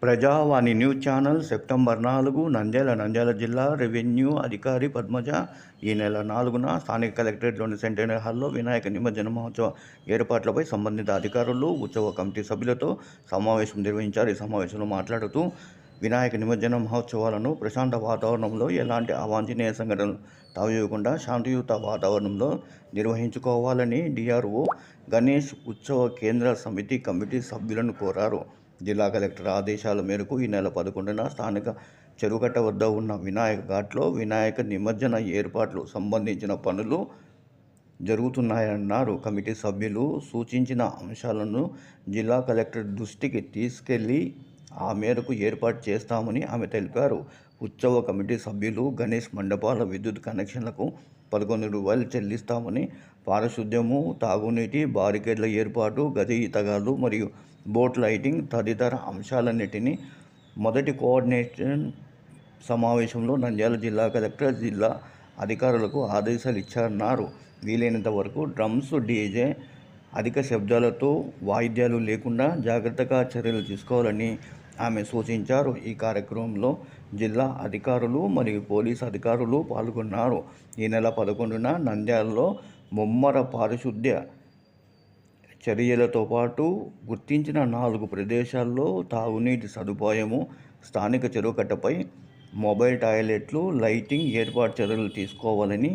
ప్రజావాణి news channel September 4 Nandyal జిల్లా revenue అధికారి పద్మజ ఈ నెల 4న స్థానిక కలెక్టరేట్లోని సెంటైనర్ హాల్లో వినాయక నిమజ్జన మహోత్సవ ఏర్పాట్లపై సంబంధిత అధికారులు, ఉత్సవ కమిటీ సభ్యులతో సమావేశం నిర్వహించారు. ఈ సమావేశంలో మాట్లాడుతూ వినాయక నిమజ్జన మహోత్సవాలను ప్రశాంత వాతావరణంలో ఎలాంటి అవాంఛనీయ సంఘటనలు తావివ్వకుండా శాంతియుత వాతావరణంలో నిర్వహించుకోవాలని డిఆర్ఓ గణేష్ ఉత్సవ కేంద్ర సమితి కమిటీ సభ్యులను కోరారు. జిల్లా కలెక్టర్ ఆదేశాల మేరకు ఈ నెల 11న స్థానిక చెరువుకట్ట వద్ద ఉన్న వినాయక ఘాట్లో వినాయక నిమజ్జన ఏర్పాట్లు సంబంధించిన పనులు జరుగుతున్నాయన్నారు. కమిటీ సభ్యులు సూచించిన అంశాలను జిల్లా కలెక్టర్ దృష్టికి తీసుకెళ్లి ఆ మేరకు ఏర్పాటు చేస్తామని ఆమె తెలిపారు. ఉత్సవ కమిటీ సభ్యులు గణేష్ మండపాల విద్యుత్ కనెక్షన్లకు 11 రూపాయలు చెల్లిస్తామని, పారిశుద్ధ్యము, తాగునీటి బారికేడ్ల ఏర్పాటు, గజ ఈతగాళ్లు మరియు బోట్ లైటింగ్ తదితర అంశాలన్నిటినీ మొదటి కోఆర్డినేషన్ సమావేశంలో నంద్యాల జిల్లా కలెక్టర్ జిల్లా అధికారులకు ఆదేశాలు ఇచ్చారన్నారు. వీలైనంత వరకు డ్రమ్స్, డీజే, అధిక శబ్దాలతో వాయిద్యాలు లేకుండా జాగ్రత్తగా చర్యలు తీసుకోవాలని ఆమె సూచించారు. ఈ కార్యక్రమంలో జిల్లా అధికారులు మరియు పోలీసు అధికారులు పాల్గొన్నారు. ఈ నెల 11న నంద్యాలలో ముమ్మర పారిశుద్ధ్య చర్యలతో పాటు గుర్తించిన 4 ప్రదేశాల్లో తాగునీటి సదుపాయము, స్థానిక చెరువుకట్టపై మొబైల్ టాయిలెట్లు, లైటింగ్ ఏర్పాటు చర్యలు తీసుకోవాలని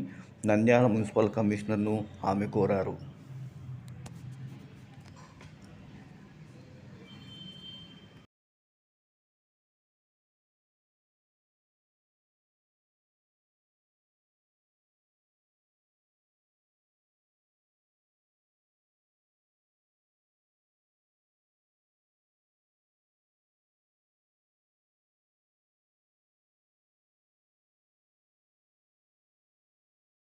నంద్యాల మున్సిపల్ కమిషనర్ను ఆమె కోరారు.